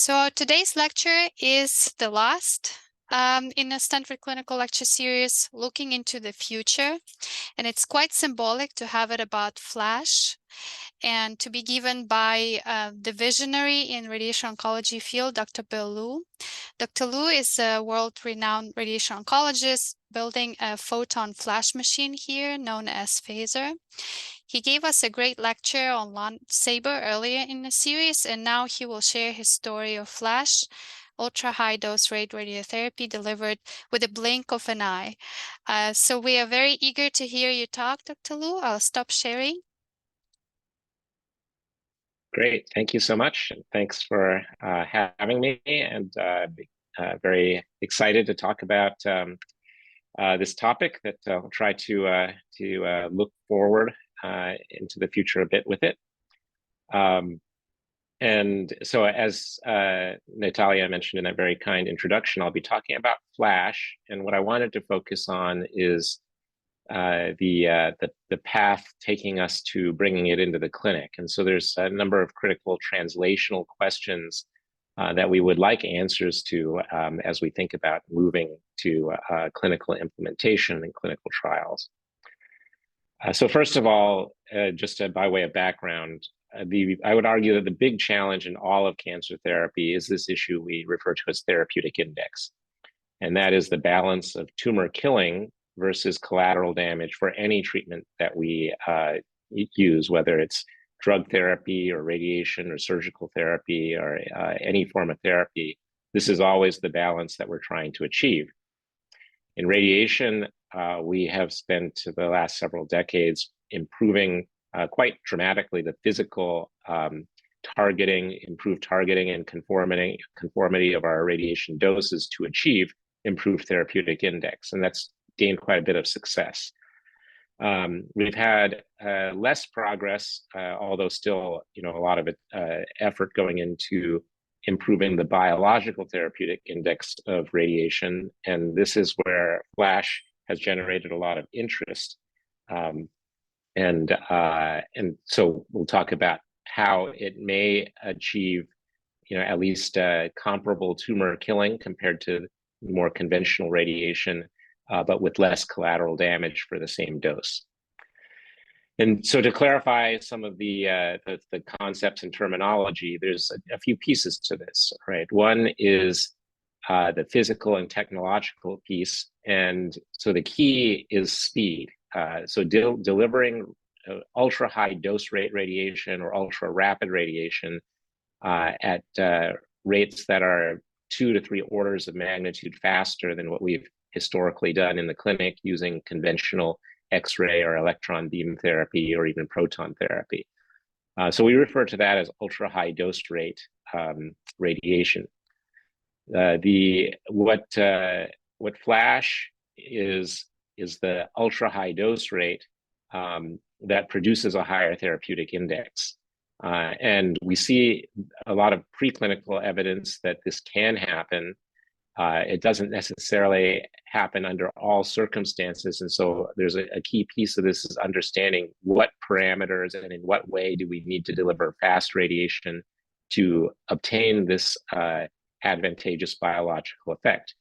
So today's lecture is the last in a Stanford Clinical Lecture Series, looking into the future. And it's quite symbolic to have it about FLASH and to be given by the visionary in radiation oncology field, Dr. Bill. Dr. Liu is a world-renowned radiation oncologist building a photon flash machine here known as Phaser. He gave us a great lecture on LonSaber earlier in the series, and now he will share his story of FLASH, ultra-high dose rate radiotherapy delivered with a blink of an eye. So we are very eager to hear you talk, Dr. Liu. I'll stop sharing. Great, thank you so much. Thanks for having me, and very excited to talk about this topic that I'll try to look forward into the future a bit with it. And so as Natalia mentioned in that very kind introduction, I'll be talking about FLASH, and what I wanted to focus on is the path taking us to bringing it into the clinic. And so there's a number of critical translational questions that we would like answers to as we think about moving to clinical implementation and clinical trials. So first of all, just by way of background, I would argue that the big challenge in all of cancer therapy is this issue we refer to as therapeutic index. And that is the balance of tumor killing versus collateral damage for any treatment that we use, whether it's drug therapy or radiation or surgical therapy or any form of therapy. This is always the balance that we're trying to achieve. In radiation, we have spent the last several decades improving quite dramatically the physical targeting, improved targeting and conformity of our radiation doses to achieve improved therapeutic index, and that's gained quite a bit of success. We've had less progress, although still, a lot of effort going into improving the biological therapeutic index of radiation, and this is where FLASH has generated a lot of interest. And so we'll talk about how it may achieve, at least comparable tumor killing compared to more conventional radiation, but with less collateral damage for the same dose. And so to clarify some of the concepts and terminology, there's a few pieces to this, right? One is the physical and technological piece. And so the key is speed. So delivering ultra high dose rate radiation or ultra rapid radiation at rates that are 2 to 3 orders of magnitude faster than what we've historically done in the clinic using conventional X-ray or electron beam therapy or even proton therapy. So we refer to that as ultra high dose rate radiation. What FLASH is the ultra high dose rate that produces a higher therapeutic index. And we see a lot of preclinical evidence that this can happen. It doesn't necessarily happen under all circumstances. And so there's a key piece of this is understanding what parameters and in what way do we need to deliver fast radiation to obtain this advantageous biological effect.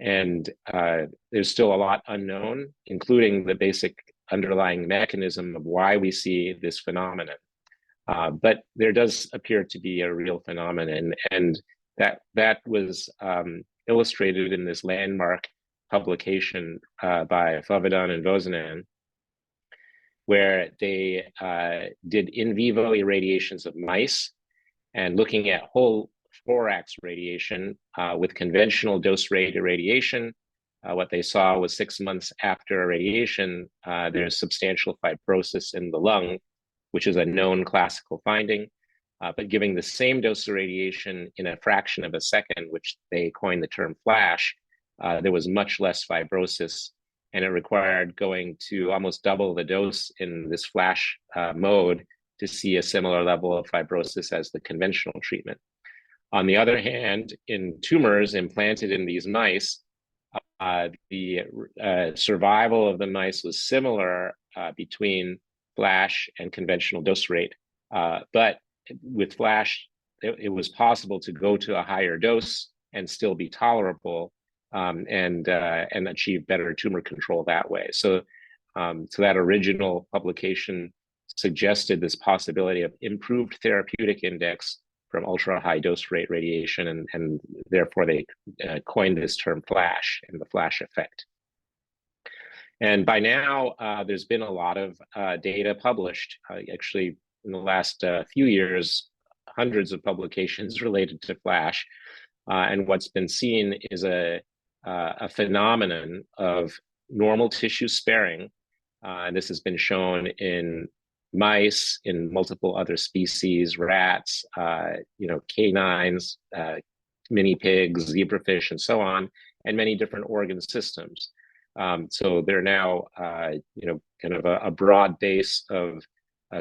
And there's still a lot unknown, including the basic underlying mechanism of why we see this phenomenon. But there does appear to be a real phenomenon, and that was illustrated in this landmark publication by Favedan and Vozanen, where they did in vivo irradiations of mice and looking at whole thorax radiation with conventional dose rate irradiation. What they saw was 6 months after irradiation, there's substantial fibrosis in the lung, which is a known classical finding. But giving the same dose of radiation in a fraction of a second, which they coined the term FLASH, there was much less fibrosis, and it required going to almost double the dose in this FLASH mode to see a similar level of fibrosis as the conventional treatment. On the other hand, in tumors implanted in these mice, the survival of the mice was similar between FLASH and conventional dose rate, but with FLASH, it was possible to go to a higher dose and still be tolerable, and achieve better tumor control that way. So that original publication suggested this possibility of improved therapeutic index from ultra high dose rate radiation, and therefore they coined this term flash and the flash effect. And by now, there's been a lot of data published. Actually, in the last few years, hundreds of publications related to flash. And what's been seen is a phenomenon of normal tissue sparing. And this has been shown in mice, in multiple other species, rats, canines, mini pigs, zebrafish, and so on, and many different organ systems. So they're now, kind of a broad base of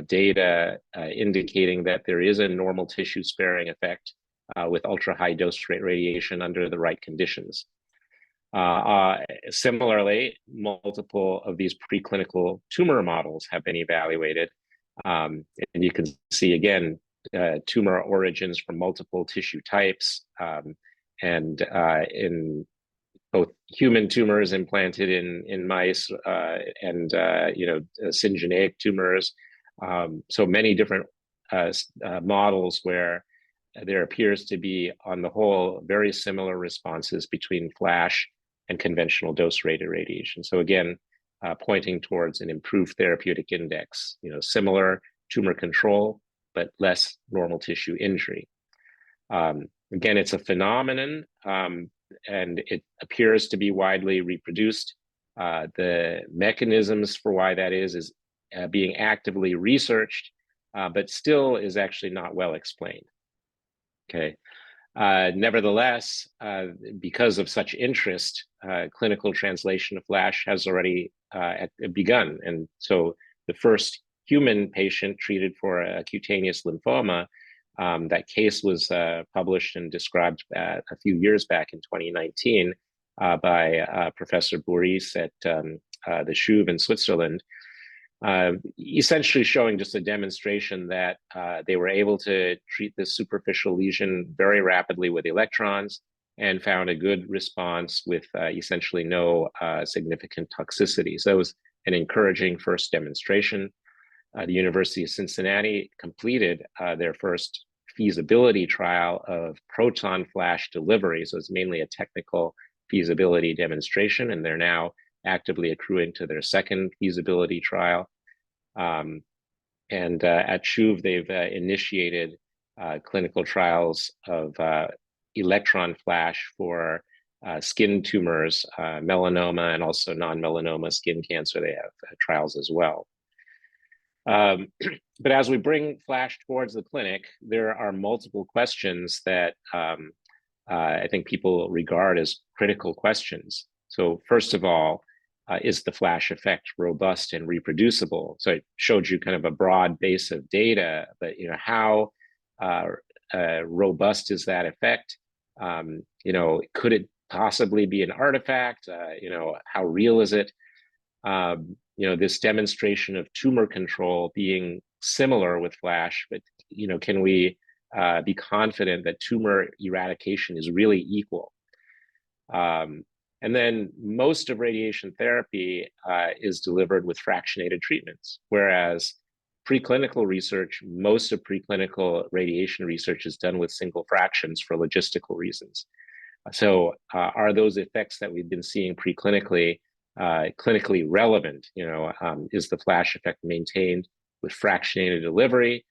data indicating that there is a normal tissue sparing effect with ultra high dose rate radiation under the right conditions. Similarly, multiple of these preclinical tumor models have been evaluated. And you can see again, tumor origins from multiple tissue types, and in both human tumors implanted in mice, and syngeneic tumors. So many different models where there appears to be, on the whole, very similar responses between flash and conventional dose rate irradiation. So again, pointing towards an improved therapeutic index, similar tumor control, but less normal tissue injury. Again, it's a phenomenon, and it appears to be widely reproduced. The mechanisms for why that is being actively researched, but still is actually not well explained. Okay. Nevertheless, because of such interest, clinical translation of flash has already begun. And so the first human patient treated for a cutaneous lymphoma, that case was published and described a few years back in 2019 by Professor Boris at the CHUV in Switzerland, essentially showing just a demonstration that they were able to treat this superficial lesion very rapidly with electrons and found a good response with essentially no significant toxicity. So it was an encouraging first demonstration. The University of Cincinnati completed their first feasibility trial of proton flash delivery. So it's mainly a technical feasibility demonstration, and they're now actively accruing to their second feasibility trial. And at CHUV, they've initiated clinical trials of electron flash for skin tumors, melanoma, and also non-melanoma skin cancer. They have trials as well. But as we bring flash towards the clinic, there are multiple questions that I think people regard as critical questions. So first of all, is the flash effect robust and reproducible? So I showed you kind of a broad base of data, but how robust is that effect? Could it possibly be an artifact? How real is it? This demonstration of tumor control being similar with flash, but can we be confident that tumor eradication is really equal? And then most of radiation therapy is delivered with fractionated treatments, whereas preclinical research, most of preclinical radiation research is done with single fractions for logistical reasons. So are those effects that we've been seeing preclinically clinically relevant? Is the flash effect maintained with fractionated delivery?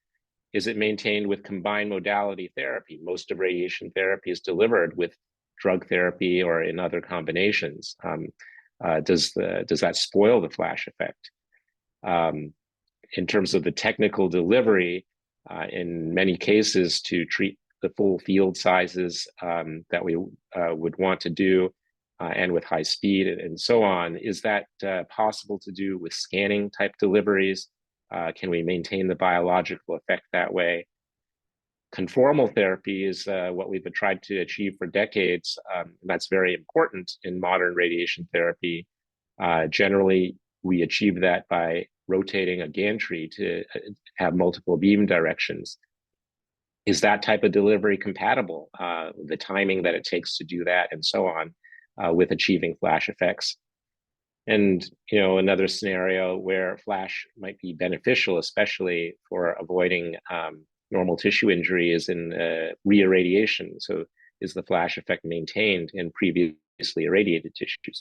Is it maintained with combined modality therapy? Most of radiation therapy is delivered with drug therapy or in other combinations. Does that spoil the flash effect? In terms of the technical delivery, in many cases to treat the full field sizes that we would want to do, and with high speed and so on, is that possible to do with scanning type deliveries? Can we maintain the biological effect that way? Conformal therapy is what we've tried to achieve for decades. And that's very important in modern radiation therapy. Generally, we achieve that by rotating a gantry to have multiple beam directions. is that type of delivery compatible, the timing that it takes to do that, and so on, with achieving flash effects. And another scenario where flash might be beneficial, especially for avoiding normal tissue injury, is in re-irradiation. So is the flash effect maintained in previously irradiated tissues?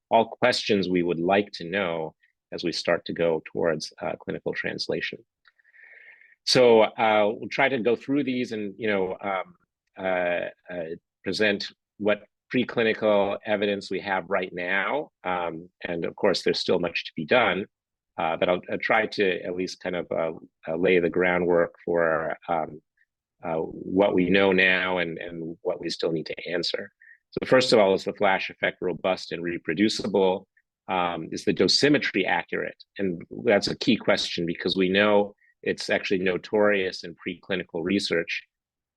All questions we would like to know as we start to go towards clinical translation. So we'll try to go through these and present what preclinical evidence we have right now. And of course, there's still much to be done, but I'll try to at least kind of lay the groundwork for what we know now and what we still need to answer. So first of all, is the flash effect robust and reproducible? Is the dosimetry accurate? And that's a key question, because we know it's actually notorious in preclinical research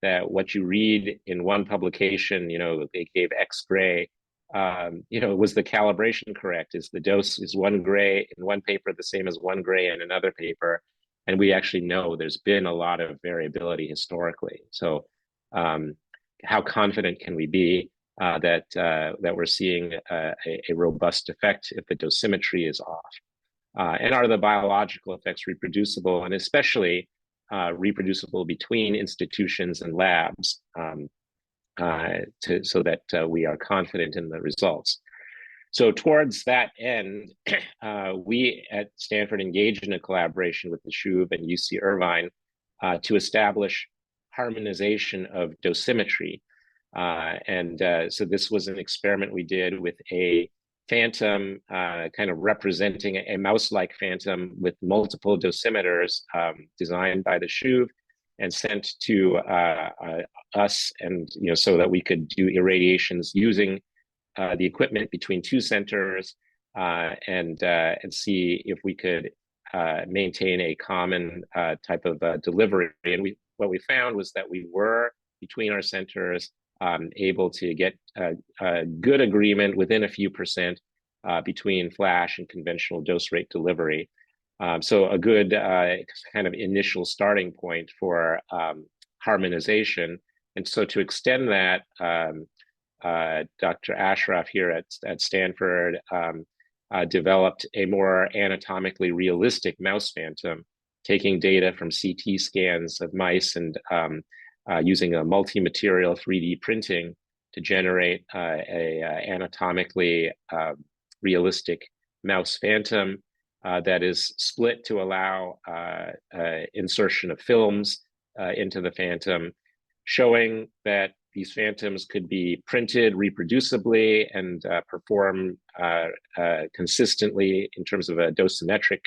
that what you read in one publication, they gave X gray, was the calibration correct? Is the dose, is 1 gray in one paper the same as 1 gray in another paper? And we actually know there's been a lot of variability historically. So how confident can we be that we're seeing a robust effect if the dosimetry is off? And are the biological effects reproducible, and especially reproducible between institutions and labs, so that we are confident in the results? So towards that end, we at Stanford engaged in a collaboration with the SHUV and UC Irvine to establish harmonization of dosimetry. So this was an experiment we did with a phantom, kind of representing a mouse-like phantom with multiple dosimeters, designed by the SHUV and sent to us, and so that we could do irradiations using the equipment between 2 centers, and see if we could maintain a common type of delivery. And what we found was that we were, between our centers, able to get a good agreement within a few percent between flash and conventional dose rate delivery. So a good kind of initial starting point for harmonization. And so to extend that, Dr. Ashraf here at Stanford developed a more anatomically realistic mouse phantom, taking data from CT scans of mice and using a multi-material 3D printing to generate a anatomically realistic mouse phantom that is split to allow insertion of films into the phantom, showing that these phantoms could be printed reproducibly and perform consistently in terms of dosimetric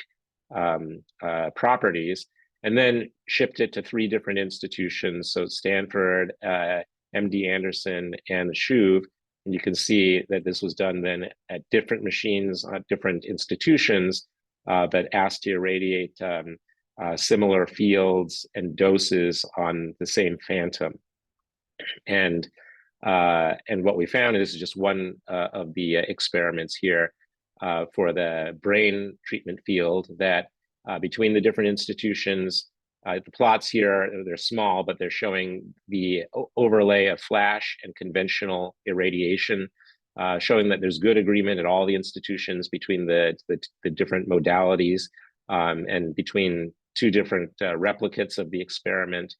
properties, and then shipped it to 3 different institutions, so Stanford, MD Anderson, and the SHUV. And you can see that this was done then at different machines at different institutions, but asked to irradiate similar fields and doses on the same phantom. And what we found, and this is just one of the experiments here for the brain treatment field, that between the different institutions, the plots here, they're small, but they're showing the overlay of flash and conventional irradiation, showing that there's good agreement at all the institutions between the different modalities, and between 2 different replicates of the experiment.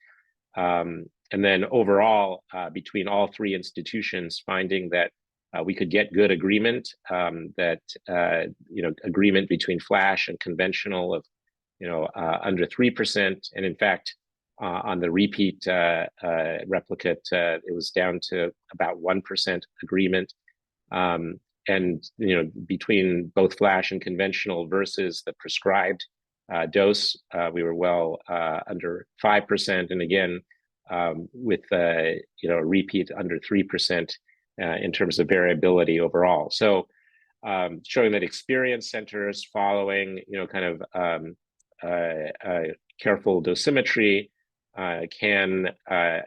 And then overall, between all 3 institutions, finding that we could get good agreement, that agreement between flash and conventional of under 3%, and in fact on the repeat replicate it was down to about 1% agreement, and between both flash and conventional versus the prescribed dose, we were well under 5%, and again with a repeat under 3% in terms of variability overall. So showing that experienced centers following kind of careful dosimetry can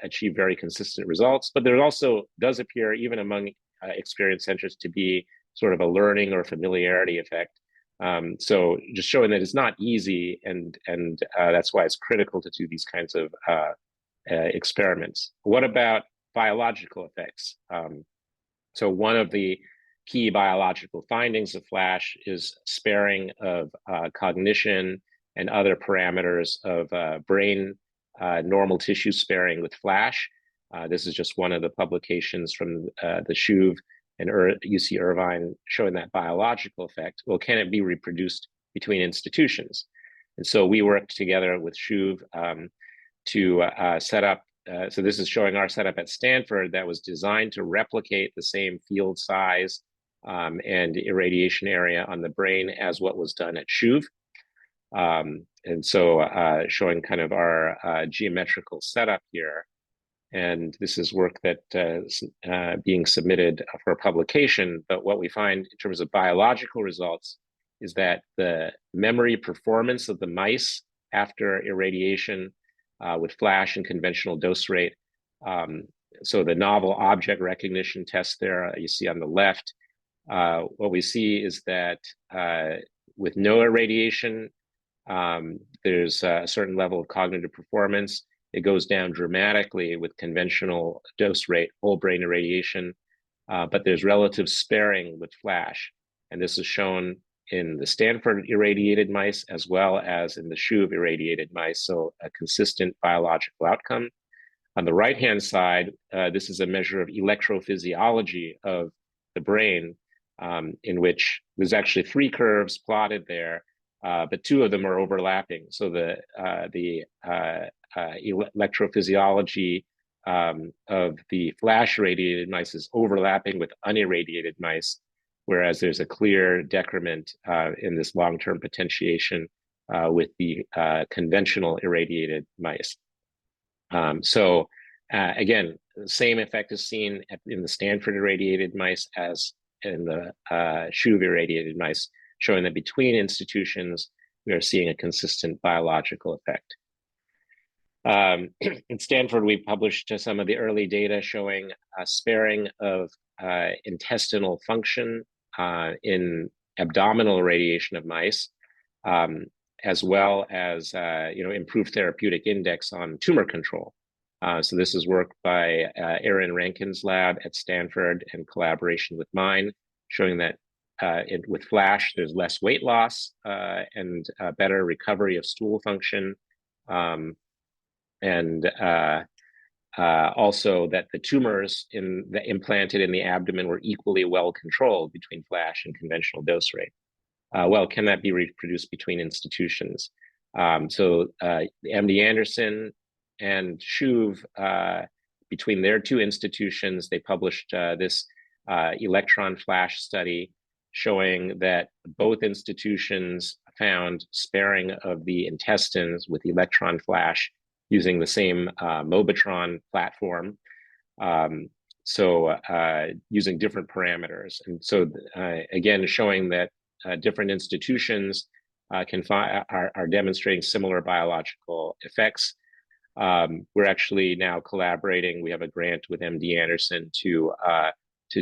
achieve very consistent results, but there also does appear, even among experienced centers, to be sort of a learning or familiarity effect. So just showing that it's not easy, and that's why it's critical to do these kinds of experiments. What about biological effects? So one of the key biological findings of FLASH is sparing of cognition and other parameters of brain normal tissue sparing with FLASH. This is just one of the publications from the Shuve and UC Irvine showing that biological effect. Well, can it be reproduced between institutions? And so we worked together with Shuve to set up, so this is showing our setup at Stanford that was designed to replicate the same field size and irradiation area on the brain as what was done at Shuve. And so showing kind of our geometrical setup here. And this is work that is being submitted for publication. But what we find in terms of biological results is that the memory performance of the mice after irradiation with FLASH and conventional dose rate. So the novel object recognition test there you see on the left, what we see is that with no irradiation, there's a certain level of cognitive performance. It goes down dramatically with conventional dose rate, whole brain irradiation, but there's relative sparing with FLASH. And this is shown in the Stanford irradiated mice as well as in the Shuve irradiated mice, so a consistent biological outcome. On the right-hand side, this is a measure of electrophysiology of the brain, in which there's actually 3 curves plotted there, but 2 of them are overlapping. So the electrophysiology of the FLASH irradiated mice is overlapping with unirradiated mice, whereas there's a clear decrement in this long-term potentiation with the conventional irradiated mice. So again, the same effect is seen in the Stanford irradiated mice as in the Shuve irradiated mice, showing that between institutions, we are seeing a consistent biological effect. In Stanford, we published some of the early data showing sparing of intestinal function in abdominal irradiation of mice, as well as improved therapeutic index on tumor control. So this is work by Aaron Rankin's lab at Stanford in collaboration with mine, showing that with FLASH, there's less weight loss and better recovery of stool function. And also that the tumors implanted in the abdomen were equally well controlled between FLASH and conventional dose rate. Well, can that be reproduced between institutions? So MD Anderson and Shuve, between their 2 institutions, they published this electron FLASH study showing that both institutions found sparing of the intestines with electron FLASH using the same Mobitron platform. So using different parameters. And so again, showing that different institutions are demonstrating similar biological effects. We're actually now collaborating. We have a grant with MD Anderson to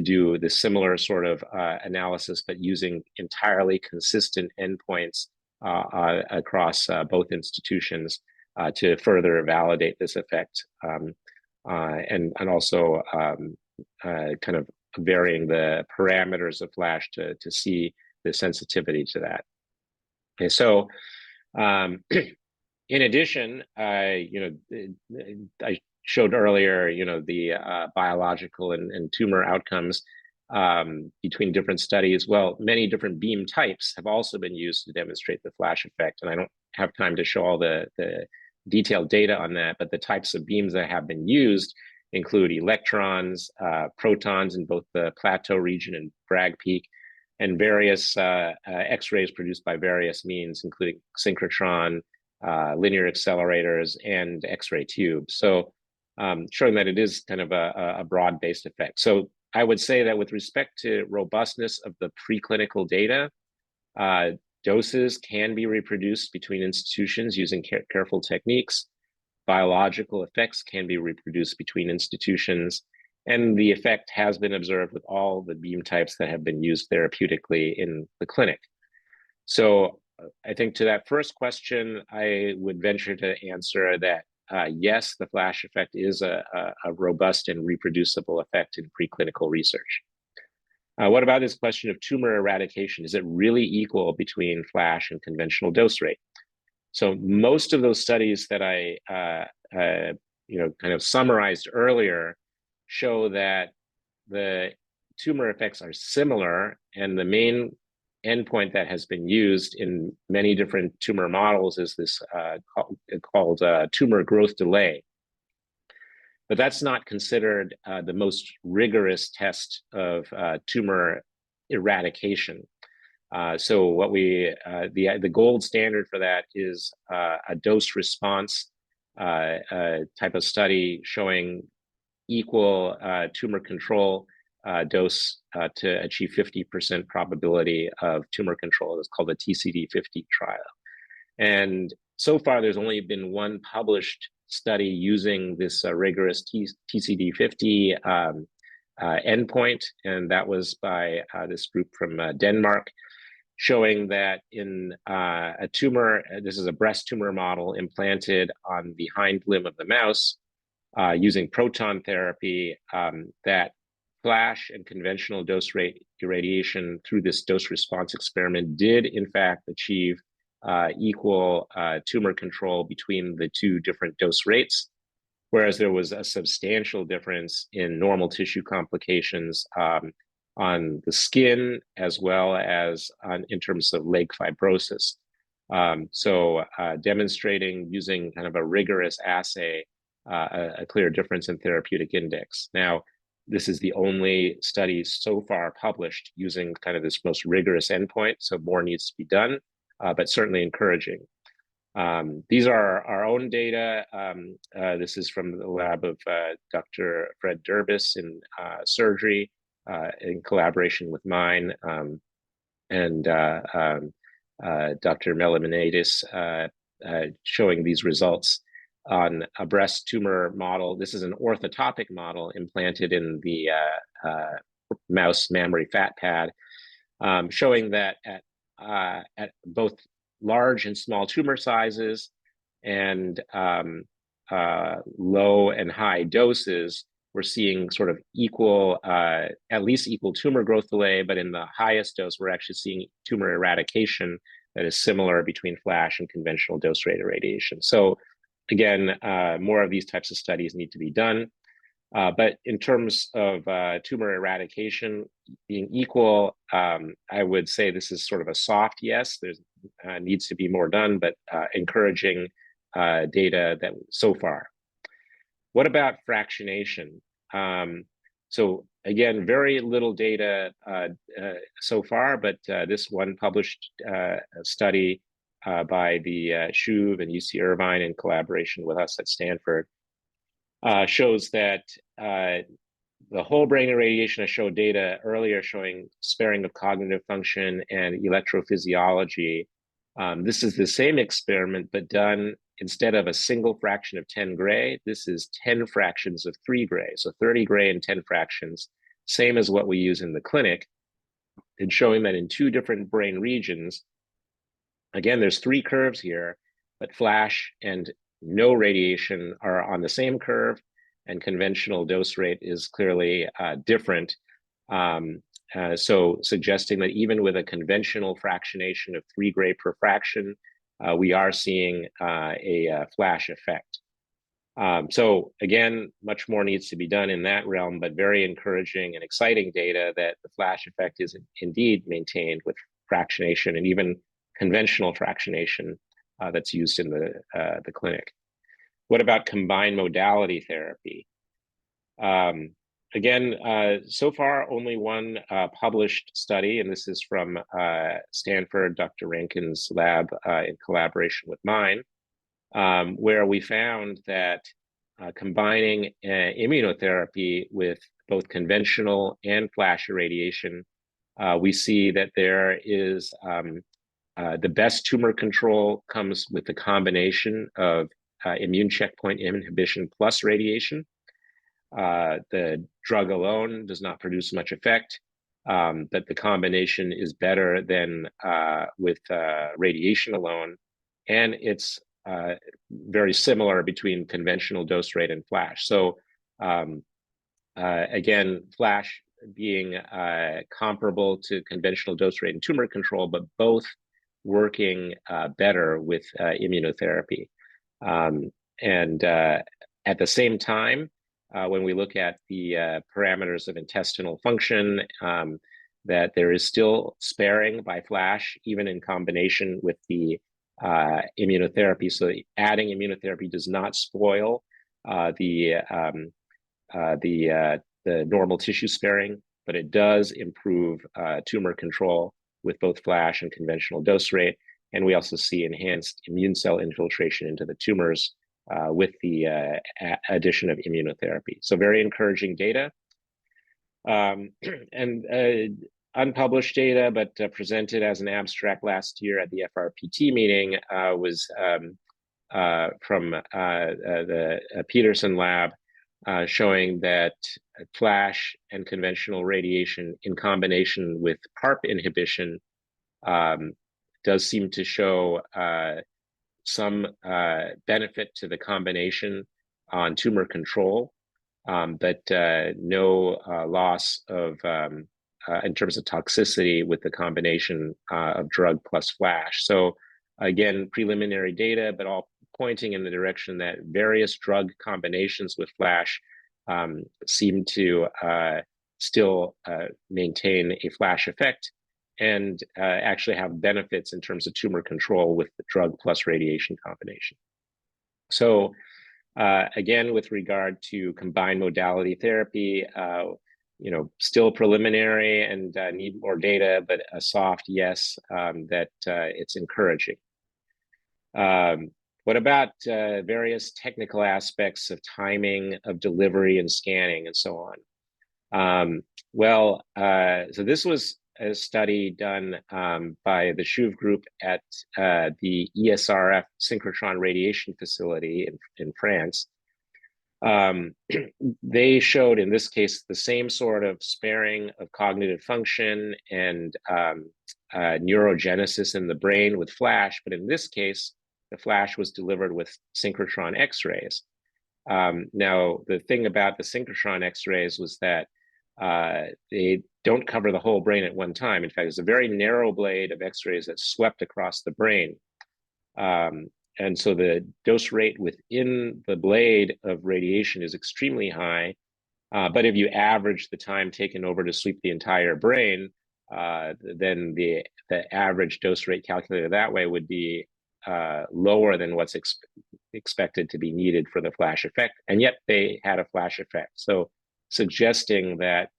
do the similar sort of analysis, but using entirely consistent endpoints across both institutions to further validate this effect, and also kind of varying the parameters of FLASH to see the sensitivity to that. Okay, so in addition, I showed earlier, the biological and tumor outcomes between different studies. Well, many different beam types have also been used to demonstrate the FLASH effect, and I don't have time to show all the detailed data on that, but the types of beams that have been used include electrons, protons in both the plateau region and Bragg peak, and various X-rays produced by various means, including synchrotron, linear accelerators, and X-ray tubes. So showing that it is kind of a broad-based effect. So I would say that with respect to robustness of the preclinical data, doses can be reproduced between institutions using careful techniques. Biological effects can be reproduced between institutions, and the effect has been observed with all the beam types that have been used therapeutically in the clinic. So I think to that first question, I would venture to answer that yes, the flash effect is a robust and reproducible effect in preclinical research. What about this question of tumor eradication? Is it really equal between flash and conventional dose rate? So most of those studies that I kind of summarized earlier show that the tumor effects are similar, and the main endpoint that has been used in many different tumor models is this called tumor growth delay. But that's not considered the most rigorous test of tumor eradication. So what the gold standard for that is a dose response type of study showing equal tumor control dose to achieve 50% probability of tumor control. It's called the TCD50 trial. And so far, there's only been one published study using this rigorous TCD50 endpoint, and that was by this group from Denmark, showing that in a tumor, this is a breast tumor model implanted on the hind limb of the mouse using proton therapy, that flash and conventional dose rate irradiation through this dose response experiment did in fact achieve equal tumor control between the two different dose rates, whereas there was a substantial difference in normal tissue complications on the skin as well as in terms of leg fibrosis. So demonstrating using kind of a rigorous assay a clear difference in therapeutic index. Now, this is the only study so far published using kind of this most rigorous endpoint, so more needs to be done, but certainly encouraging. These are our own data. This is from the lab of Dr. Fred Durbis in surgery in collaboration with mine, and Dr. Melimanidis showing these results on a breast tumor model. This is an orthotopic model implanted in the mouse mammary fat pad, showing that at both large and small tumor sizes and low and high doses, we're seeing sort of equal, at least equal tumor growth delay, but in the highest dose, we're actually seeing tumor eradication that is similar between flash and conventional dose rate irradiation. So again, more of these types of studies need to be done. But in terms of tumor eradication being equal, I would say this is sort of a soft yes. There's needs to be more done, but encouraging data that so far. What about fractionation? So again, very little data so far, but this one published study by the SHUV and UC Irvine in collaboration with us at Stanford shows that the whole brain irradiation, I showed data earlier showing sparing of cognitive function and electrophysiology. This is the same experiment, but done instead of a single fraction of 10 gray, this is 10 fractions of 3 gray. So 30 gray and 10 fractions, same as what we use in the clinic, and showing that in 2 different brain regions, again, there's 3 curves here, but flash and no radiation are on the same curve, and conventional dose rate is clearly different. So suggesting that even with a conventional fractionation of 3 gray per fraction, we are seeing a flash effect. So again, much more needs to be done in that realm, but very encouraging and exciting data that the flash effect is indeed maintained with fractionation and even conventional fractionation that's used in the clinic. What about combined modality therapy? Again, so far, only one published study, and this is from Stanford, Dr. Rankin's lab in collaboration with mine, where we found that combining immunotherapy with both conventional and flash irradiation, we see that there is the best tumor control comes with the combination of immune checkpoint inhibition plus radiation. The drug alone does not produce much effect, but the combination is better than with radiation alone. And it's very similar between conventional dose rate and flash. So again, flash being comparable to conventional dose rate and tumor control, but both working better with immunotherapy. And at the same time, when we look at the parameters of intestinal function, that there is still sparing by flash, even in combination with the immunotherapy. So adding immunotherapy does not spoil the normal tissue sparing, but it does improve tumor control with both flash and conventional dose rate. And we also see enhanced immune cell infiltration into the tumors with the addition of immunotherapy. So very encouraging data. And unpublished data, but presented as an abstract last year at the FRPT meeting was from the Peterson lab, showing that flash and conventional radiation in combination with PARP inhibition does seem to show some benefit to the combination on tumor control, but no loss of in terms of toxicity with the combination of drug plus flash. So again, preliminary data, but all pointing in the direction that various drug combinations with flash seem to still maintain a flash effect and actually have benefits in terms of tumor control with the drug plus radiation combination. So again, with regard to combined modality therapy, still preliminary and need more data, but a soft yes that it's encouraging. What about various technical aspects of timing of delivery and scanning and so on? So this was a study done by the Chouve group at the ESRF synchrotron radiation facility in France. They showed, in this case, the same sort of sparing of cognitive function and neurogenesis in the brain with flash, but in this case, the flash was delivered with synchrotron X-rays. Now, the thing about the synchrotron X-rays was that they don't cover the whole brain at one time. In fact, it's a very narrow blade of X-rays that swept across the brain. And so the dose rate within the blade of radiation is extremely high. But if you average the time taken over to sweep the entire brain, then the average dose rate calculated that way would be lower than what's expected to be needed for the flash effect. And yet they had a flash effect. So suggesting that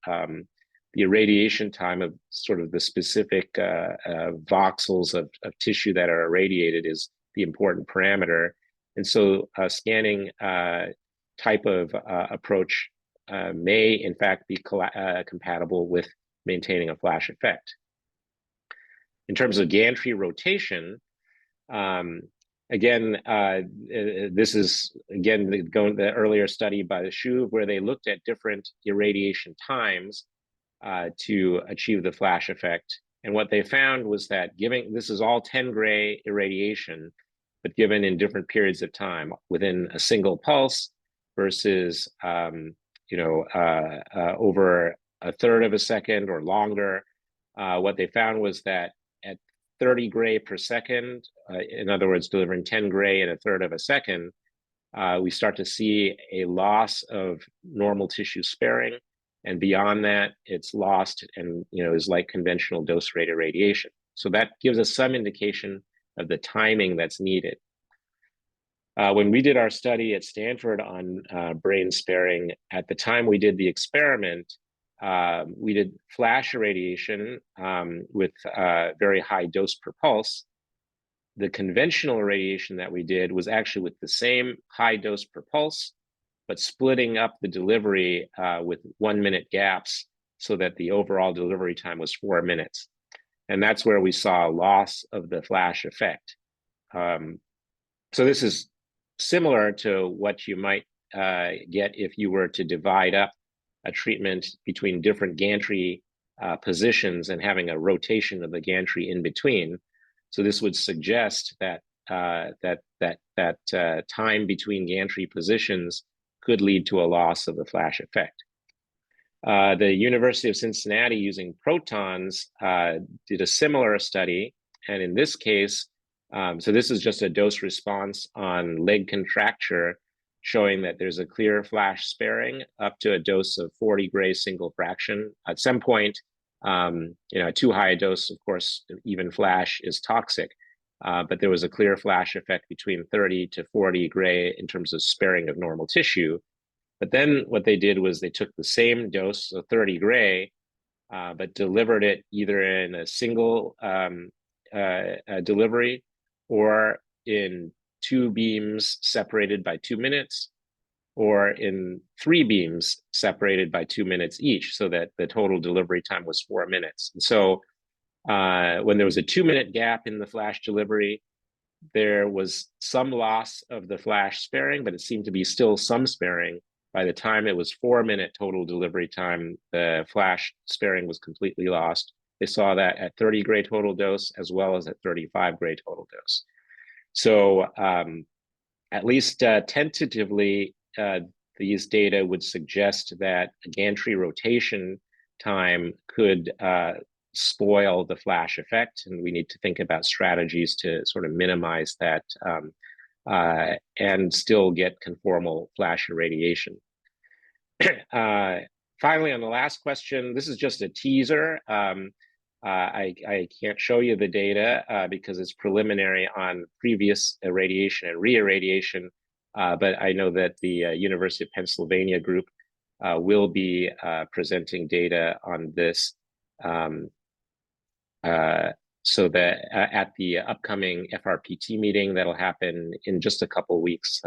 the irradiation time of sort of the specific voxels of tissue that are irradiated is the important parameter. And so a scanning type of approach may in fact be compatible with maintaining a flash effect. In terms of gantry rotation, again, this is again the earlier study by the Chouve, where they looked at different irradiation times to achieve the flash effect. And what they found was that this is all 10 gray irradiation, but given in different periods of time within a single pulse versus over a third of a second or longer. What they found was that at 30 gray per second, in other words, delivering 10 gray in a third of a second, we start to see a loss of normal tissue sparing. And beyond that, it's lost and is like conventional dose rate irradiation. So that gives us some indication of the timing that's needed. When we did our study at Stanford on brain sparing, at the time we did the experiment, we did flash irradiation with very high dose per pulse. The conventional irradiation that we did was actually with the same high dose per pulse, but splitting up the delivery with 1 minute gaps so that the overall delivery time was 4 minutes. And that's where we saw a loss of the flash effect. So this is similar to what you might get if you were to divide up a treatment between different gantry positions and having a rotation of the gantry in between. So this would suggest that time between gantry positions could lead to a loss of the flash effect. The University of Cincinnati, using protons, did a similar study, and in this case, so this is just a dose response on leg contracture, showing that there's a clear flash sparing up to a dose of 40 gray single fraction. At some point, too high a dose, of course, even flash is toxic. But there was a clear flash effect between 30 to 40 gray in terms of sparing of normal tissue. But then what they did was they took the same dose of 30 gray, but delivered it either in a single delivery or in 2 beams separated by 2 minutes, or in 3 beams separated by 2 minutes each, so that the total delivery time was 4 minutes. And so when there was a 2-minute gap in the flash delivery, there was some loss of the flash sparing, but it seemed to be still some sparing. By the time it was 4-minute total delivery time, the flash sparing was completely lost. They saw that at 30 gray total dose as well as at 35 gray total dose. So at least tentatively, these data would suggest that a gantry rotation time could spoil the flash effect, and we need to think about strategies to sort of minimize that and still get conformal flash irradiation. Finally, on the last question, this is just a teaser. I can't show you the data because it's preliminary on previous irradiation and re-irradiation, but I know that the University of Pennsylvania group will be presenting data on this so that at the upcoming FRPT meeting that'll happen in just a couple of weeks,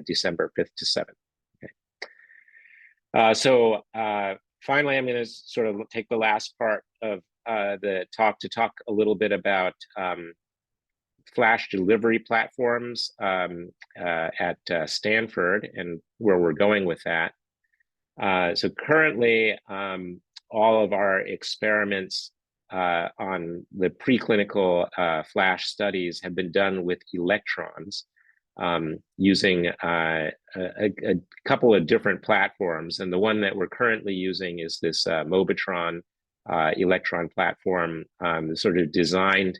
December 5th to 7th. Okay. So finally, I'm going to sort of take the last part of the talk to talk a little bit about flash delivery platforms at Stanford and where we're going with that. So currently, all of our experiments on the preclinical flash studies have been done with electrons using a couple of different platforms. And the one that we're currently using is this Mobitron electron platform, sort of designed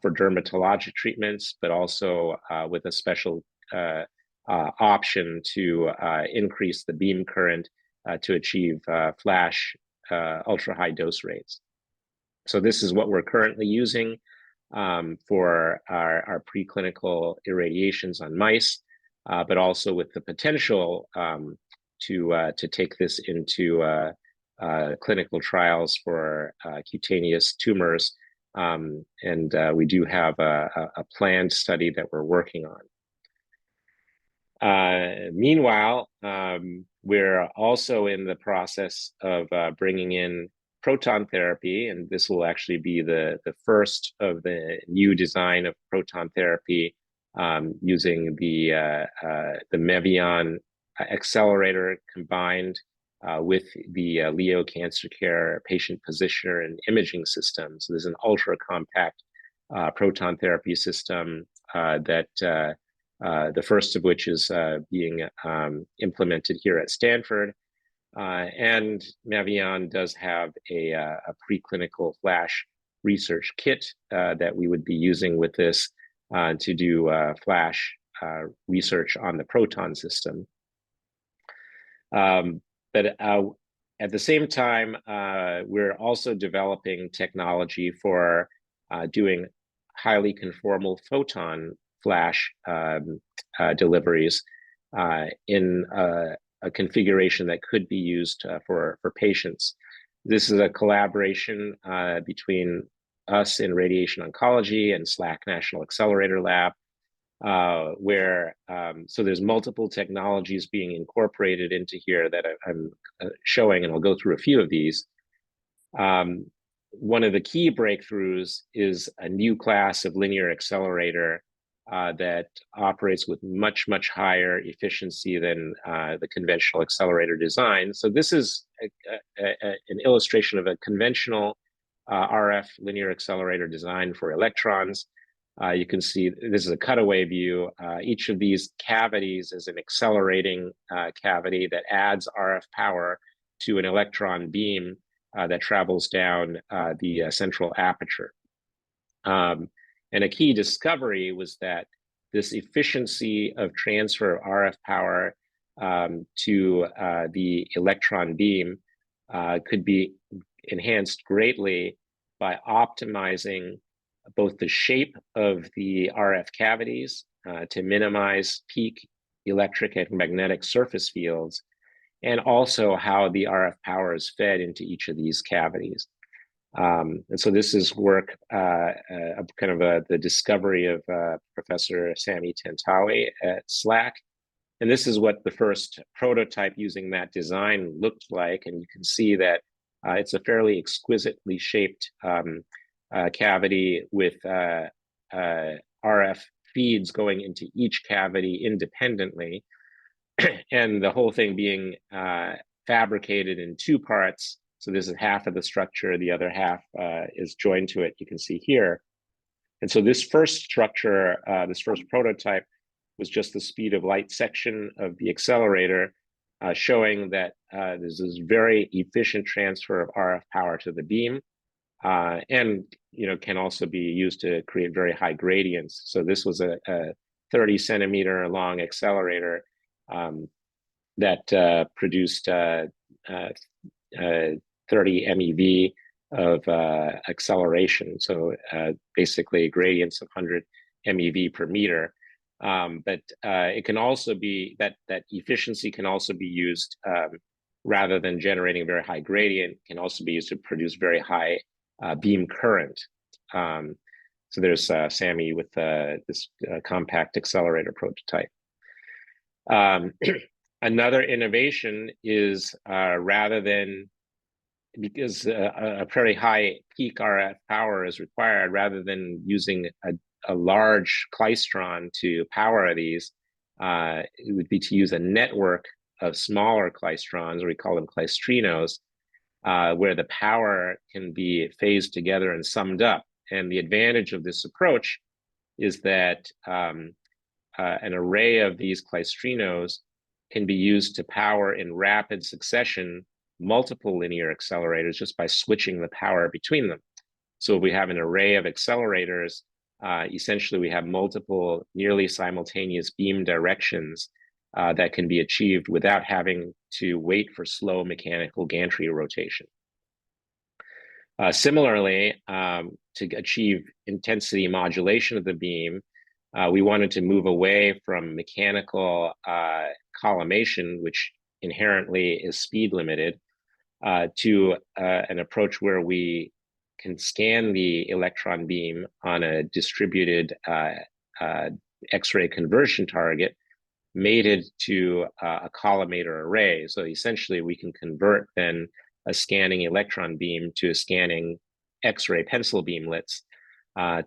for dermatologic treatments, but also with a special option to increase the beam current to achieve flash ultra high dose rates. So this is what we're currently using for our preclinical irradiations on mice, but also with the potential to take this into clinical trials for cutaneous tumors. And we do have a planned study that we're working on. Meanwhile, we're also in the process of bringing in proton therapy, and this will actually be the first of the new design of proton therapy using the Mevion accelerator combined with the Leo Cancer Care patient positioner and imaging system. So there's an ultra compact proton therapy system that the first of which is being implemented here at Stanford. And Mevion does have a preclinical flash research kit that we would be using with this to do flash research on the proton system. But at the same time, we're also developing technology for doing highly conformal photon flash deliveries in a configuration that could be used for patients. This is a collaboration between us in radiation oncology and SLAC National Accelerator Lab, where so there's multiple technologies being incorporated into here that I'm showing, and I'll go through a few of these. One of the key breakthroughs is a new class of linear accelerator that operates with much, much higher efficiency than the conventional accelerator design. So this is an illustration of a conventional RF linear accelerator design for electrons. You can see this is a cutaway view. Each of these cavities is an accelerating cavity that adds RF power to an electron beam that travels down the central aperture. And a key discovery was that this efficiency of transfer of RF power to the electron beam could be enhanced greatly by optimizing both the shape of the RF cavities to minimize peak electric and magnetic surface fields, and also how the RF power is fed into each of these cavities. And so this is work, the discovery of Professor Sami Tantawi at SLAC. And this is what the first prototype using that design looked like. And you can see that it's a fairly exquisitely shaped cavity with RF feeds going into each cavity independently. And the whole thing being fabricated in two parts. So this is half of the structure, the other half is joined to it, you can see here. And so this first structure, this first prototype, was just the speed of light section of the accelerator, showing that there's this very efficient transfer of RF power to the beam, and can also be used to create very high gradients. So this was a 30 centimeter long accelerator that produced 30 MeV of acceleration. So basically gradients of 100 MeV per meter. But it can also be that efficiency can also be used rather than generating a very high gradient, can also be used to produce very high beam current. So there's Sami with this compact accelerator prototype. Another innovation is rather than, because a very high peak RF power is required, rather than using a large klystron to power these, it would be to use a network of smaller klystrons, or we call them klystrinos, where the power can be phased together and summed up. And the advantage of this approach is that an array of these klystrinos can be used to power in rapid succession multiple linear accelerators just by switching the power between them. So if we have an array of accelerators, essentially we have multiple nearly simultaneous beam directions that can be achieved without having to wait for slow mechanical gantry rotation. Similarly, to achieve intensity modulation of the beam, we wanted to move away from mechanical collimation, which inherently is speed limited, to an approach where we can scan the electron beam on a distributed X-ray conversion target mated to a collimator array. So essentially we can convert then a scanning electron beam to a scanning X-ray pencil beamlets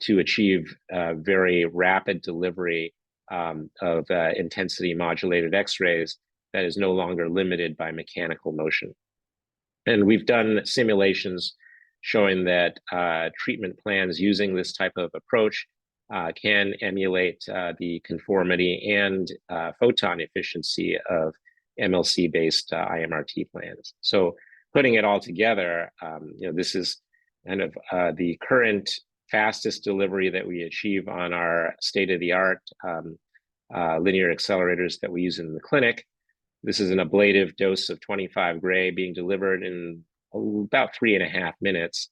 to achieve very rapid delivery of intensity modulated X-rays that is no longer limited by mechanical motion. And we've done simulations showing that treatment plans using this type of approach can emulate the conformity and photon efficiency of MLC-based IMRT plans. So putting it all together, this is kind of the current fastest delivery that we achieve on our state-of-the-art linear accelerators that we use in the clinic. This is an ablative dose of 25 gray being delivered in about 3.5 minutes.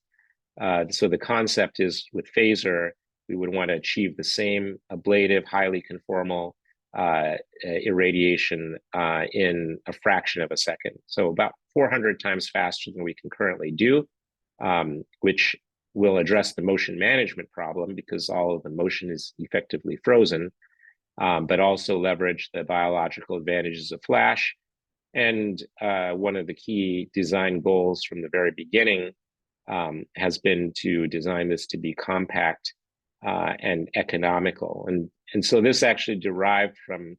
So the concept is with phaser, we would want to achieve the same ablative, highly conformal irradiation in a fraction of a second. So about 400 times faster than we can currently do, which will address the motion management problem because all of the motion is effectively frozen, but also leverage the biological advantages of flash. And one of the key design goals from the very beginning has been to design this to be compact and economical. And so this actually derived from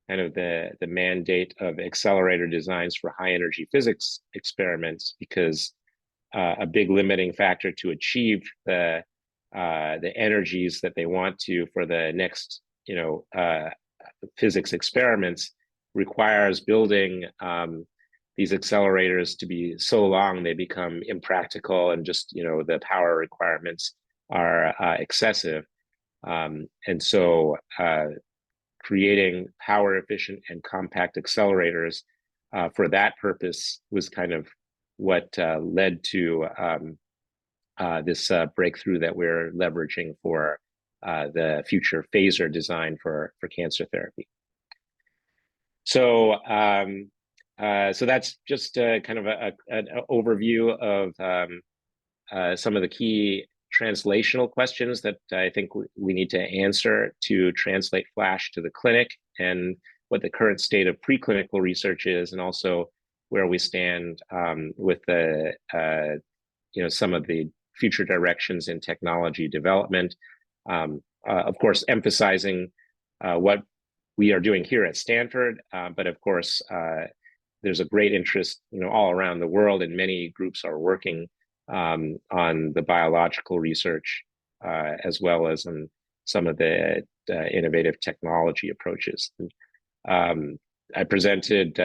kind of the mandate of accelerator designs for high energy physics experiments, because a big limiting factor to achieve the the energies that they want to for the next, physics experiments requires building these accelerators to be so long they become impractical, and just the power requirements are excessive. And so creating power efficient and compact accelerators for that purpose was kind of what led to this breakthrough that we're leveraging for the future phaser design for cancer therapy. So so that's just kind of an overview of some of the key translational questions that I think we need to answer to translate FLASH to the clinic, and what the current state of preclinical research is, and also where we stand with the some of the future directions in technology development. Of course, emphasizing what we are doing here at Stanford, but of course, there's a great interest, all around the world, and many groups are working on the biological research, as well as on some of the innovative technology approaches. I presented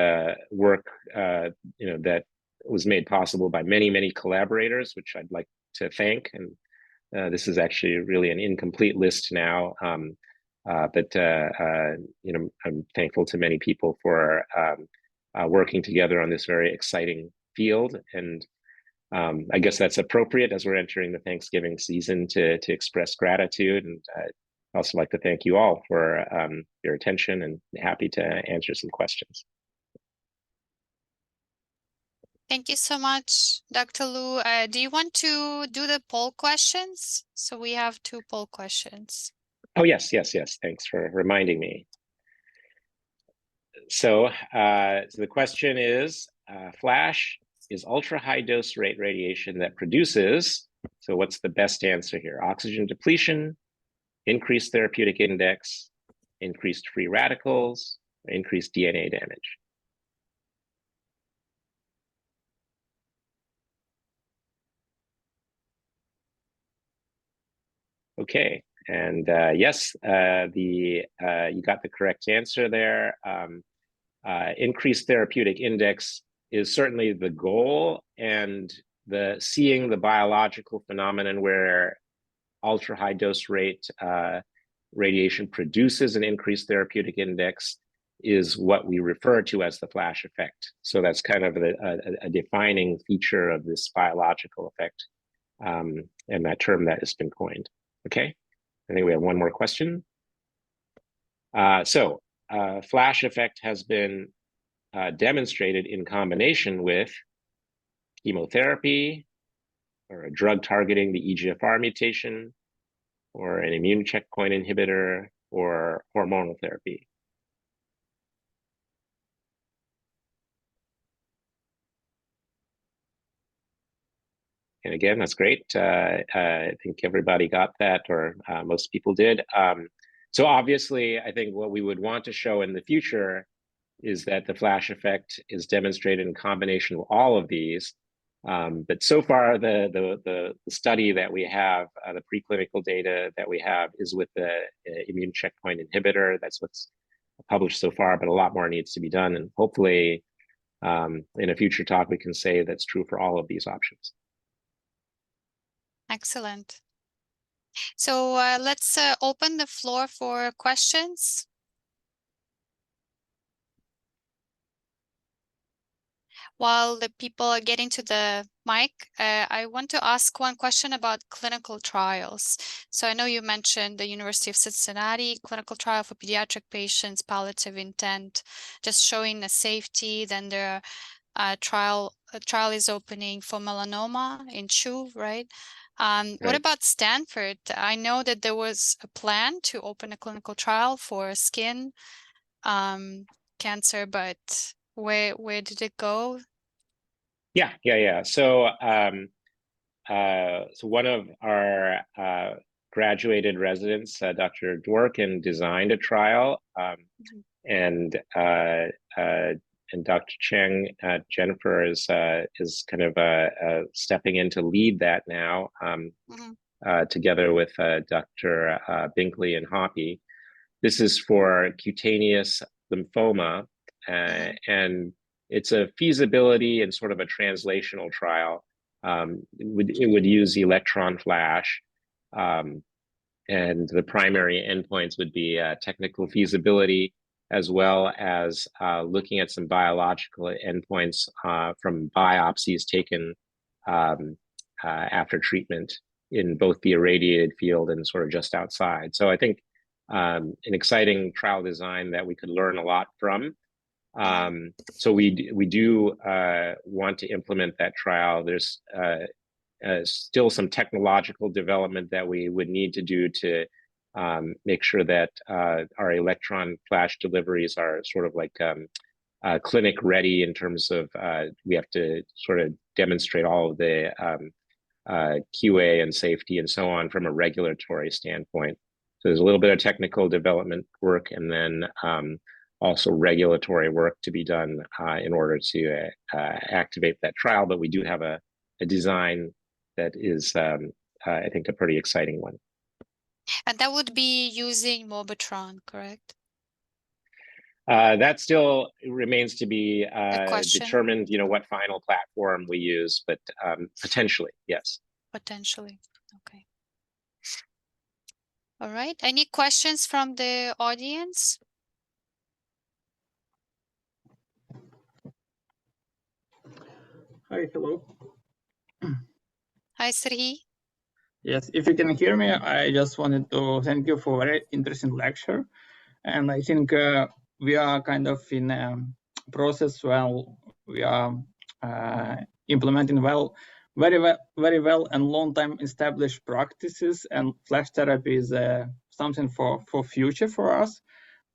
work, that was made possible by many, many collaborators, which I'd like to thank. And this is actually really an incomplete list now, but I'm thankful to many people for working together on this very exciting field. And I guess that's appropriate as we're entering the Thanksgiving season to express gratitude. And I'd also like to thank you all for your attention, and happy to answer some questions. Thank you so much, Dr. Liu. Do you want to do the poll questions? So we have 2 poll questions. Oh, yes. Thanks for reminding me. So, so the question is, FLASH is ultra-high dose rate radiation that produces, so what's the best answer here? Oxygen depletion, increased therapeutic index, increased free radicals, or increased DNA damage? Okay, and yes, you got the correct answer there. Increased therapeutic index is certainly the goal, and seeing the biological phenomenon where ultra high dose rate radiation produces an increased therapeutic index is what we refer to as the FLASH effect. So that's kind of a defining feature of this biological effect, and that term that has been coined. Okay, I think we have one more question. So FLASH effect has been demonstrated in combination with chemotherapy, or a drug targeting the EGFR mutation, or an immune checkpoint inhibitor, or hormonal therapy. And again, that's great. I think everybody got that, or most people did. So obviously, I think what we would want to show in the future is that the FLASH effect is demonstrated in combination with all of these. But so far, the study that we have, the preclinical data that we have, is with the immune checkpoint inhibitor. That's what's published so far, but a lot more needs to be done. And hopefully, in a future talk, we can say that's true for all of these options. Excellent. So let's open the floor for questions. While the people are getting to the mic, I want to ask one question about clinical trials. So I know you mentioned the University of Cincinnati clinical trial for pediatric patients, palliative intent, just showing the safety. Then the trial is opening for melanoma in CHU, right? What about Stanford? I know that there was a plan to open a clinical trial for skin cancer, but where did it go? Yeah. So, so one of our graduated residents, Dr. Dworkin, designed a trial, and Dr. Cheng, Jennifer, is kind of stepping in to lead that now. together with Dr. Binkley and Hoppy. This is for cutaneous lymphoma, and it's a feasibility and sort of a translational trial. It would use electron flash, and the primary endpoints would be technical feasibility, as well as looking at some biological endpoints from biopsies taken after treatment in both the irradiated field and sort of just outside. So I think an exciting trial design that we could learn a lot from. So we do want to implement that trial. There's still some technological development that we would need to do to make sure that our electron flash deliveries are sort of like clinic ready in terms of we have to sort of demonstrate all of the QA and safety and so on from a regulatory standpoint. So there's a little bit of technical development work, and then also regulatory work to be done in order to activate that trial. But we do have a design that is, I think, a pretty exciting one. And that would be using Mobitron, correct? That still remains to be determined, what final platform we use, but potentially, yes. Potentially, okay. All right, any questions from the audience? Hi, hello. Hi, Sergey. Yes, if you can hear me, I just wanted to thank you for a very interesting lecture. And I think we are kind of in a process where we are implementing very well and long time established practices, and flash therapy is something for future for us.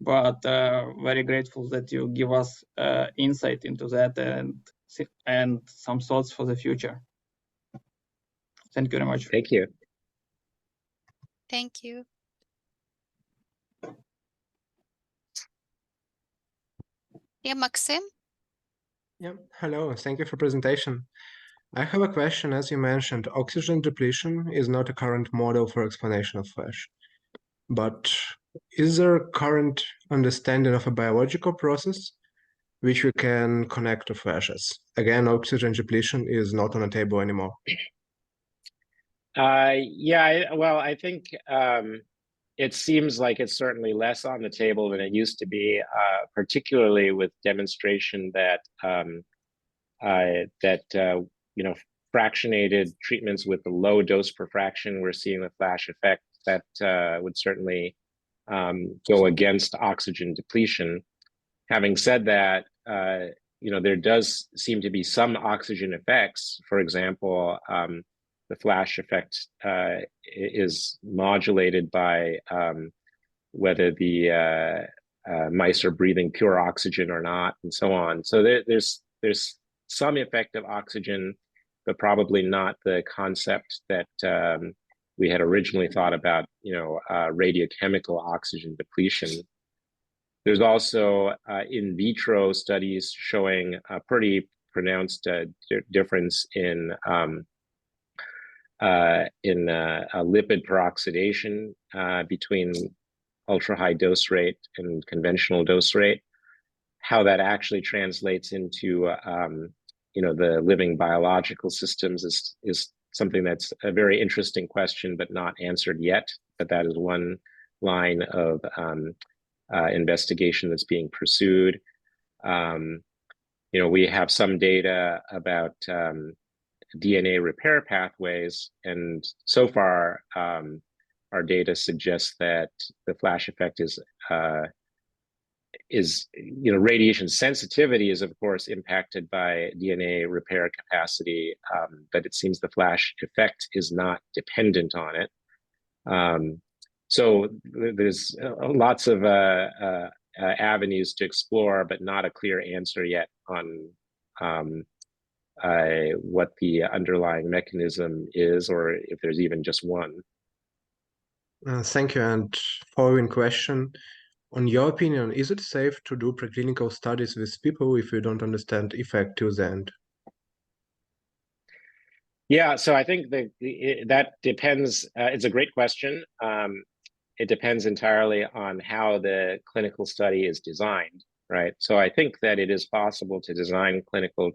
But very grateful that you give us insight into that and some thoughts for the future. Thank you very much. Thank you. Thank you. Yeah, Maxim? Yeah, hello, thank you for presentation. I have a question. As you mentioned, oxygen depletion is not a current model for explanation of flash. But is there a current understanding of a biological process which we can connect to flashes? Again, oxygen depletion is not on the table anymore. Well, I think it seems like it's certainly less on the table than it used to be, particularly with demonstration that fractionated treatments with the low dose per fraction, we're seeing the flash effect that would certainly go against oxygen depletion. Having said that, there does seem to be some oxygen effects. For example, the flash effect is modulated by whether the mice are breathing pure oxygen or not, and so on. So there's some effect of oxygen, but probably not the concept that we had originally thought about, radiochemical oxygen depletion. There's also in vitro studies showing a pretty pronounced difference in lipid peroxidation between ultra-high dose rate and conventional dose rate. How that actually translates into the living biological systems is something that's a very interesting question, but not answered yet. But that is one line of investigation that's being pursued. We have some data about DNA repair pathways, and so far our data suggests that the flash effect is radiation sensitivity is of course impacted by DNA repair capacity, but it seems the flash effect is not dependent on it. So there's lots of avenues to explore, but not a clear answer yet on what the underlying mechanism is, or if there's even just one. Thank you. And following question, on your opinion, is it safe to do preclinical studies with people if you don't understand effect to the end? Yeah, so I think that depends. It's a great question. It depends entirely on how the clinical study is designed, right? So I think that it is possible to design clinical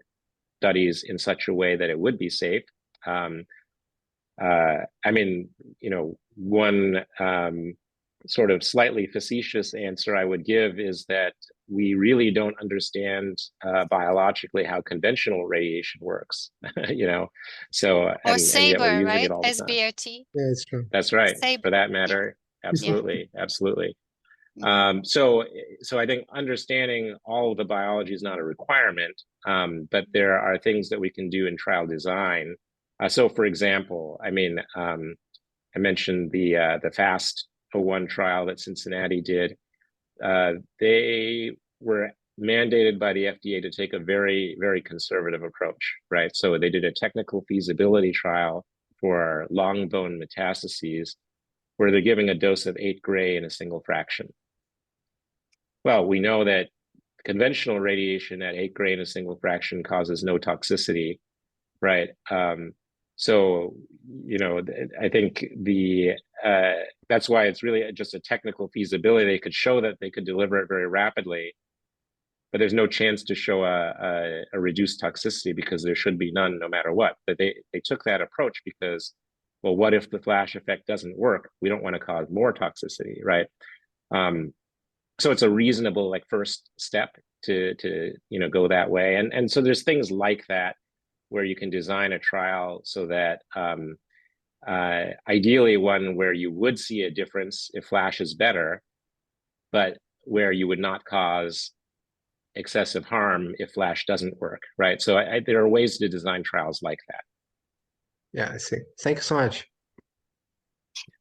studies in such a way that it would be safe. I mean, one sort of slightly facetious answer I would give is that we really don't understand biologically how conventional radiation works, So, Or and yet we're SABR, using it right? all the time. SBRT. Yeah, it's true. That's right. SABR. For that matter, absolutely, absolutely. So I think understanding all of the biology is not a requirement, but there are things that we can do in trial design. So, for example, I mean, I mentioned the FAST-01 trial that Cincinnati did. They were mandated by the FDA to take a very, very conservative approach, right? So they did a technical feasibility trial for long bone metastases, where they're giving a dose of 8 gray in a single fraction. Well, we know that conventional radiation at 8 gray in a single fraction causes no toxicity, right? So, I think that's why it's really just a technical feasibility. They could show that they could deliver it very rapidly, but there's no chance to show a reduced toxicity because there should be none no matter what. But they took that approach because, well, what if the flash effect doesn't work? We don't want to cause more toxicity, right? So it's a reasonable first step to go that way. And so there's things like that where you can design a trial so that ideally one where you would see a difference if flash is better, but where you would not cause excessive harm if flash doesn't work, right? So there are ways to design trials like that. Yeah, I see. Thank you so much.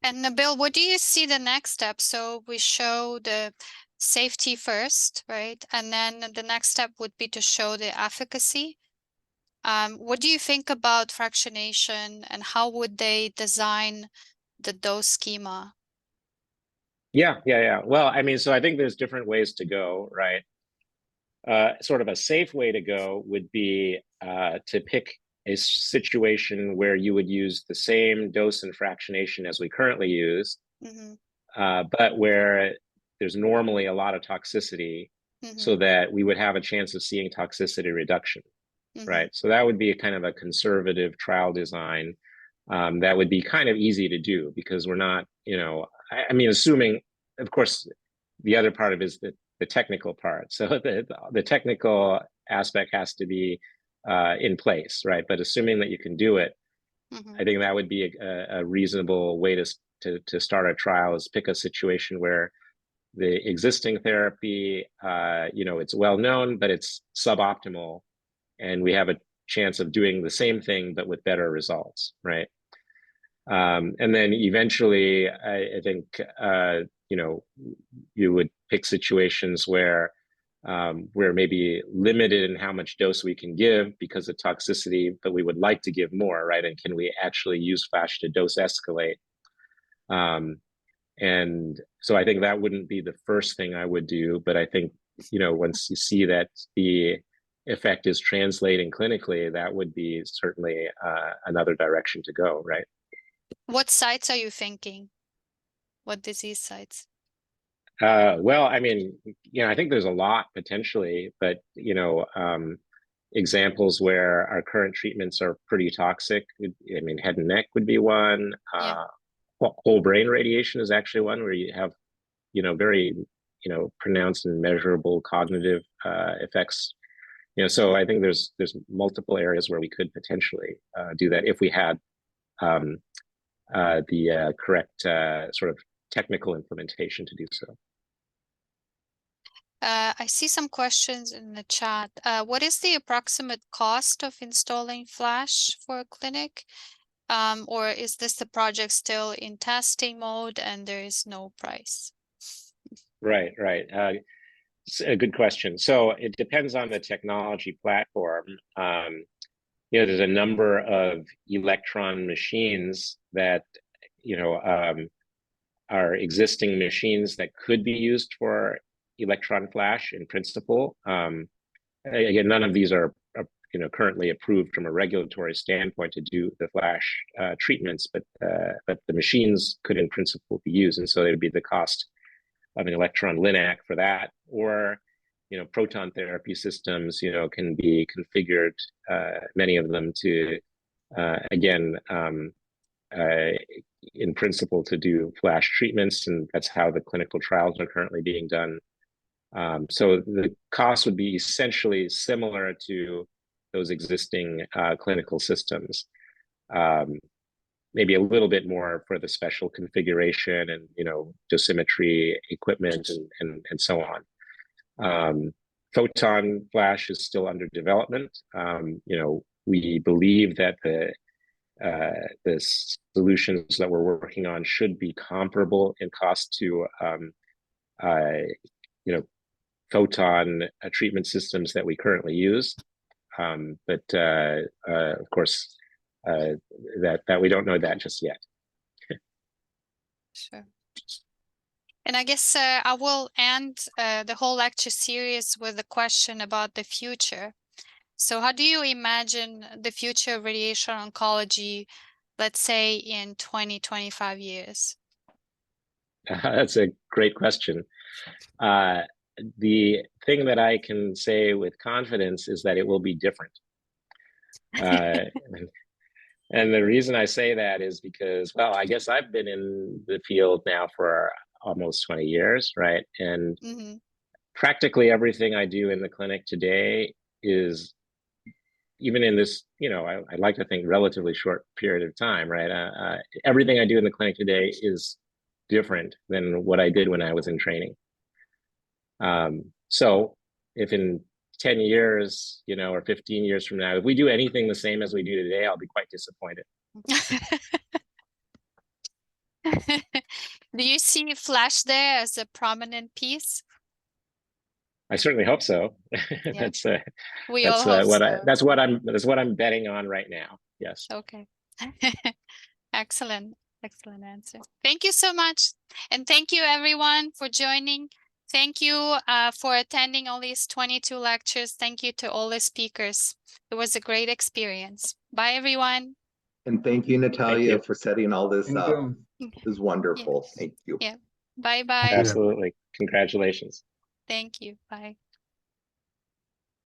And Bill, what do you see the next step? So we show the safety first, right? And then the next step would be to show the efficacy. What do you think about fractionation and how would they design the dose schema? Yeah. Well, I mean, so I think there's different ways to go, right? Sort of a safe way to go would be to pick a situation where you would use the same dose and fractionation as we currently use, but where there's normally a lot of toxicity, so that we would have a chance of seeing toxicity reduction, right? So that would be a kind of a conservative trial design that would be kind of easy to do because we're not, I mean, assuming, of course, the other part of it is the technical part. So the technical aspect has to be in place, right? But assuming that you can do it, I think that would be a reasonable way to start a trial, is pick a situation where the existing therapy, it's well known, but it's suboptimal, and we have a chance of doing the same thing but with better results, right? And then eventually, I think you would pick situations where we're maybe limited in how much dose we can give because of toxicity, but we would like to give more, right? And can we actually use flash to dose escalate? And so I think that wouldn't be the first thing I would do, but I think, once you see that the effect is translating clinically, that would be certainly another direction to go, right? What sites are you thinking? What disease sites? Well, I mean, I think there's a lot potentially, but, examples where our current treatments are pretty toxic. I mean, head and neck would be one. Whole brain radiation is actually one where you have, very, pronounced and measurable cognitive effects. So I think there's multiple areas where we could potentially do that if we had the correct sort of technical implementation to do so. I see some questions in the chat. What is the approximate cost of installing Flash for a clinic? Or is this the project still in testing mode and there is no price? Right. It's a good question. So it depends on the technology platform. There's a number of electron machines that, are existing machines that could be used for electron flash in principle. Again, none of these are currently approved from a regulatory standpoint to do the flash treatments, but the machines could in principle be used, and so it would be the cost of an electron linac for that, or proton therapy systems can be configured, many of them to again in principle to do flash treatments, and that's how the clinical trials are currently being done. So the cost would be essentially similar to those existing clinical systems. Maybe a little bit more for the special configuration and dosimetry equipment and so on. Photon flash is still under development. We believe that the solutions that we're working on should be comparable in cost to photon treatment systems that we currently use, but of course that we don't know that just yet. Sure. And I guess I will end the whole lecture series with a question about the future. So how do you imagine the future of radiation oncology, let's say in 20-25 years? That's a great question. The thing that I can say with confidence is that it will be different. And the reason I say that is because, well, I guess I've been in the field now for almost 20 years, right? And practically everything I do in the clinic today is, even in this, I'd like to think relatively short period of time, right? Everything I do in the clinic today is different than what I did when I was in training. So if in 10 years, or 15 years from now, if we do anything the same as we do today, I'll be quite disappointed. Do you see flash there as a prominent piece? I certainly hope so. Yeah. That's what I'm betting on right now. Yes. Okay. Excellent answer. Thank you so much, and thank you everyone for joining. Thank you for attending all these 22 lectures. Thank you to all the speakers. It was a great experience. Bye everyone. And thank you, Natalia, for setting all this Thank up. you. It was wonderful. Yes. Thank you. Yeah. Bye bye. Absolutely. Congratulations. Thank you. Bye.